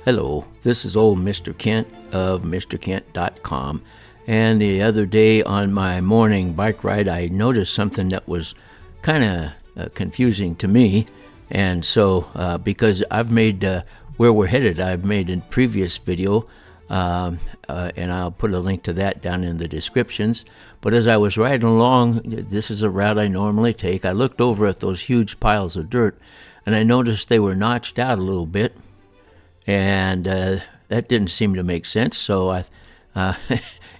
Hello, this is old Mr. Kent of MrKent.com, and the other day on my morning bike ride I noticed something that was kind of confusing to me, and so because I've made where we're headed, I've made a previous video, and I'll put a link to that down in the descriptions. But as I was riding along, this is a route I normally take, I looked over at those huge piles of dirt, and I noticed they were notched out a little bit. And that didn't seem to make sense, so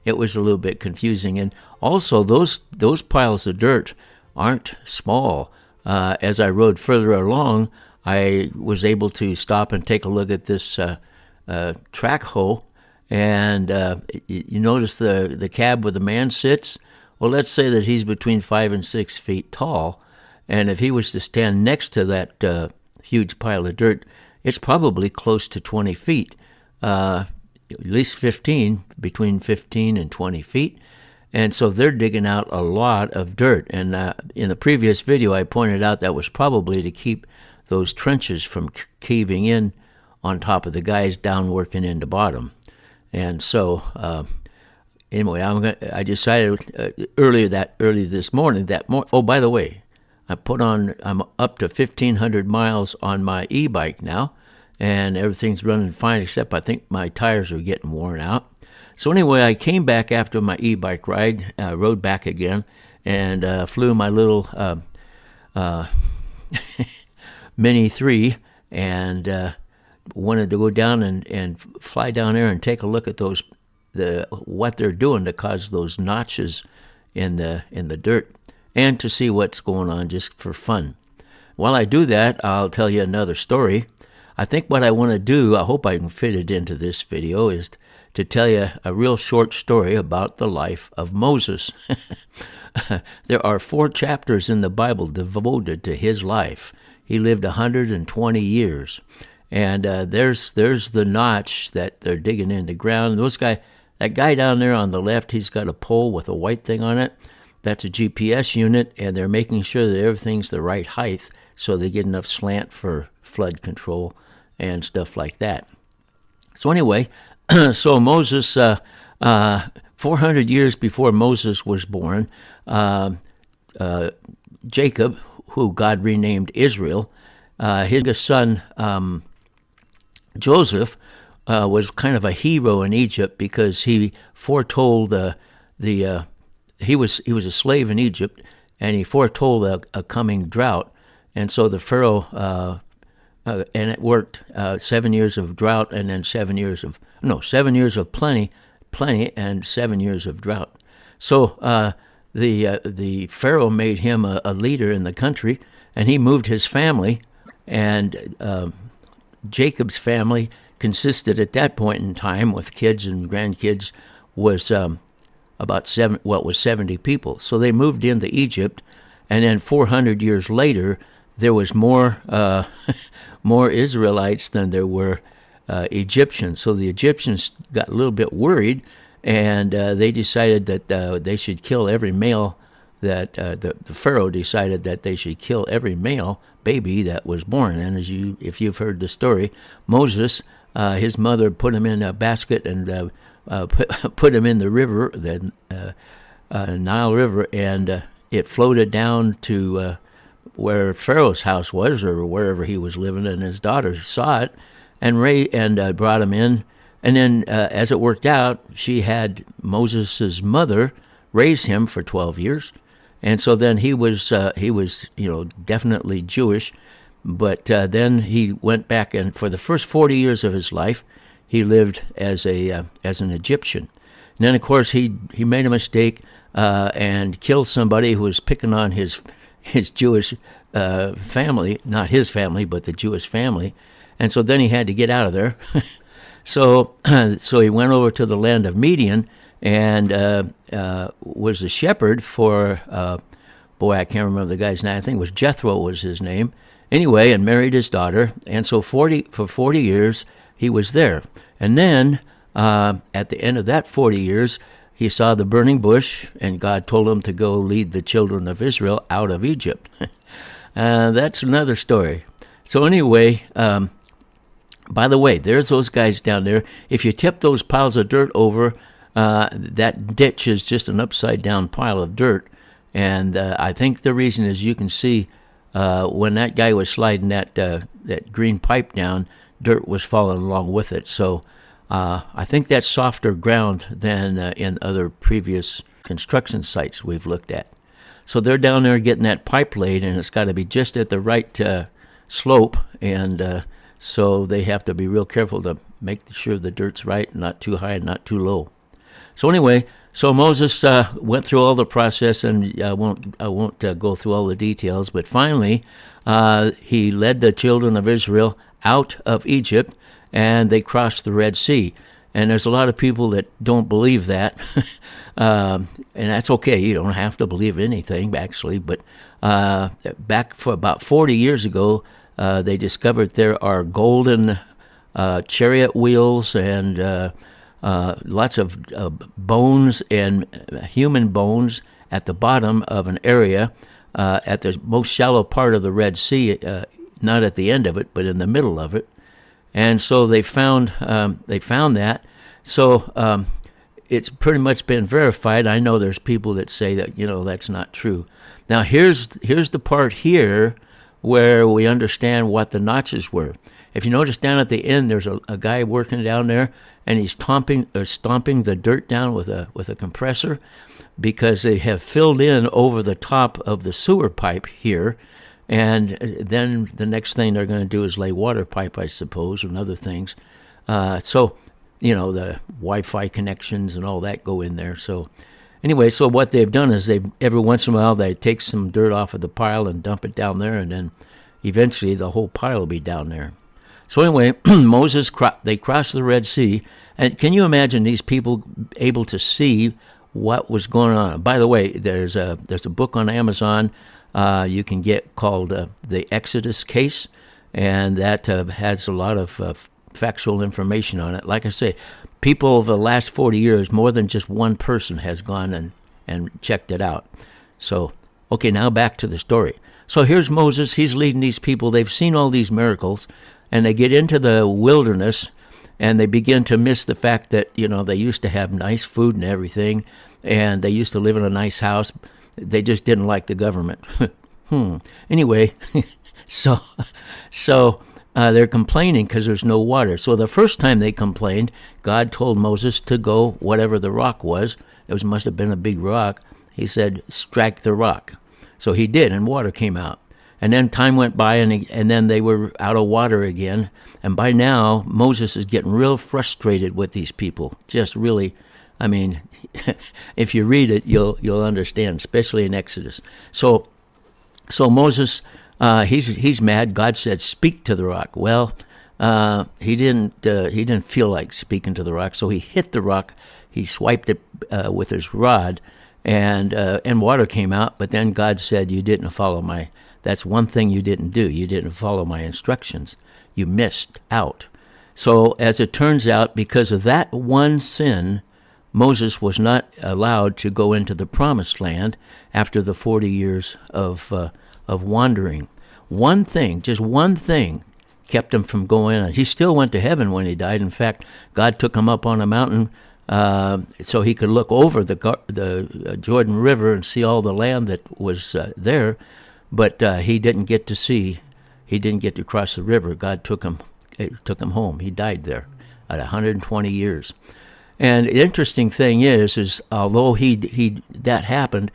it was a little bit confusing. And also, those piles of dirt aren't small. As I rode further along, I was able to stop and take a look at this track hoe, and you notice the cab where the man sits? Well, let's say that he's between 5 and 6 feet tall, and if he was to stand next to that huge pile of dirt, it's probably close to 20 feet, at least 15, between 15 and 20 feet. And so they're digging out a lot of dirt. And in the previous video, I pointed out that was probably to keep those trenches from caving in on top of the guys down working in the bottom. And so anyway, I decided early this morning oh, by the way, I'm up to 1,500 miles on my e-bike now, and everything's running fine, except I think my tires are getting worn out. So anyway, I came back after my e-bike ride, rode back again, and flew my little Mini 3, and wanted to go down and fly down there and take a look at what they're doing to cause those notches in the dirt, and to see what's going on just for fun. While I do that, I'll tell you another story. I think what I want to do, I hope I can fit it into this video, is to tell you a real short story about the life of Moses. There are 4 chapters in the Bible devoted to his life. He lived 120 years. And there's the notch that they're digging in the ground. That guy down there on the left, he's got a pole with a white thing on it. That's a GPS unit, and they're making sure that everything's the right height so they get enough slant for flood control and stuff like that. So anyway, so Moses, 400 years before Moses was born, Jacob, who God renamed Israel, his son Joseph was kind of a hero in Egypt because he foretold he was a slave in Egypt, and he foretold a coming drought. And so the Pharaoh, and it worked, 7 years of drought, and then 7 years of plenty, and 7 years of drought. So the Pharaoh made him a leader in the country, and he moved his family, and Jacob's family consisted at that point in time, with kids and grandkids, was about 70 people. So they moved into Egypt, and then 400 years later, there was more Israelites than there were Egyptians. So the Egyptians got a little bit worried, and they decided that they should kill every male. The Pharaoh decided that they should kill every male baby that was born. And if you've heard the story, Moses, his mother put him in a basket and put him in the river, the Nile River, and it floated down to where Pharaoh's house was, or wherever he was living, and his daughters saw it and brought him in. And then, as it worked out, she had Moses' mother raise him for 12 years, and so then he was definitely Jewish. But then he went back, and for the first 40 years of his life, he lived as an Egyptian. And then, of course, he made a mistake and killed somebody who was picking on his Jewish family, not his family, but the Jewish family. And so then he had to get out of there. So he went over to the land of Midian and was a shepherd for, I can't remember the guy's name. I think it was Jethro was his name. Anyway, and married his daughter. And so for 40 years, he was there. And then, at the end of that 40 years, he saw the burning bush, and God told him to go lead the children of Israel out of Egypt. That's another story. So anyway, By the way, there's those guys down there. If you tip those piles of dirt over, that ditch is just an upside-down pile of dirt. And I think the reason is you can see when that guy was sliding that green pipe down, dirt was falling along with it. So I think that's softer ground than in other previous construction sites we've looked at. So they're down there getting that pipe laid, and it's got to be just at the right slope, and so they have to be real careful to make sure the dirt's right, not too high and not too low. So anyway, so Moses went through all the process, and I won't go through all the details, but finally he led the children of Israel out of Egypt, and they crossed the Red Sea. And there's a lot of people that don't believe that, and that's okay. You don't have to believe anything, actually. But back for about 40 years ago, they discovered there are golden chariot wheels and lots of bones and human bones at the bottom of an area at the most shallow part of the Red Sea, not at the end of it, but in the middle of it. And so they found that. So it's pretty much been verified. I know there's people that say that that's not true. Now here's the part here where we understand what the notches were. If you notice down at the end, there's a guy working down there, and he's stomping the dirt down with a compressor, because they have filled in over the top of the sewer pipe here. And then the next thing they're going to do is lay water pipe, I suppose, and other things. So, the Wi-Fi connections and all that go in there. So anyway, so what they've done is every once in a while they take some dirt off of the pile and dump it down there, and then eventually the whole pile will be down there. So anyway, they crossed the Red Sea, and can you imagine these people able to see what was going on? By the way, there's a book on Amazon you can get called The Exodus Case, and that has a lot of factual information on it. Like I say, people over the last 40 years, more than just one person has gone and checked it out. So, okay, now back to the story. So here's Moses. He's leading these people. They've seen all these miracles, and they get into the wilderness, and they begin to miss the fact that, they used to have nice food and everything, and they used to live in a nice house. They just didn't like the government. Anyway, so they're complaining because there's no water. So the first time they complained, God told Moses to go whatever the rock was. It must have been a big rock. He said, strike the rock. So he did, and water came out. And then time went by, and then they were out of water again. And by now, Moses is getting real frustrated with these people. Just really, if you read it, you'll understand, especially in Exodus. So Moses, he's mad. God said, "Speak to the rock." Well, he didn't feel like speaking to the rock, so he hit the rock. He swiped it with his rod, and water came out. But then God said, "You didn't follow my. That's one thing you didn't do. You didn't follow my instructions. You missed out." So as it turns out, because of that one sin, Moses was not allowed to go into the promised land after the 40 years of wandering. Just one thing, kept him from going in. He still went to heaven when he died. In fact, God took him up on a mountain so he could look over the Jordan River and see all the land that was there. But he didn't get to see. He didn't get to cross the river. God took him home. He died there at 120 years. And the interesting thing is although that happened,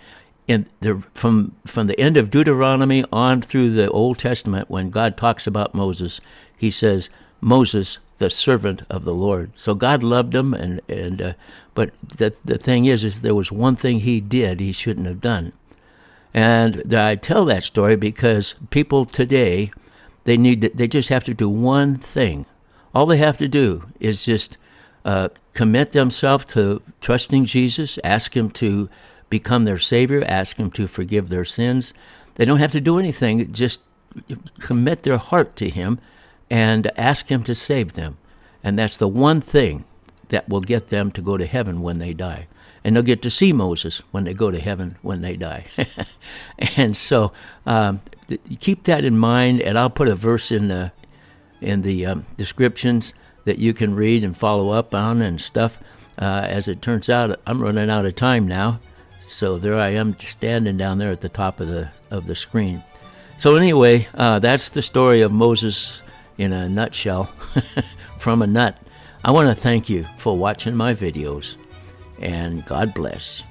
from the end of Deuteronomy on through the Old Testament, when God talks about Moses, he says, "Moses, the servant of the Lord." So God loved him, but the thing is there was one thing he did he shouldn't have done. And I tell that story because people today, they just have to do one thing. All they have to do is just commit themselves to trusting Jesus, ask him to become their Savior, ask him to forgive their sins. They don't have to do anything, just commit their heart to him and ask him to save them. And that's the one thing that will get them to go to heaven when they die. And they'll get to see Moses when they go to heaven when they die. And so keep that in mind, and I'll put a verse in in the descriptions that you can read and follow up on and stuff. As it turns out, I'm running out of time now, so there I am standing down there at the top of the screen. So anyway, that's the story of Moses in a nutshell, from a nut. I want to thank you for watching my videos, and God bless.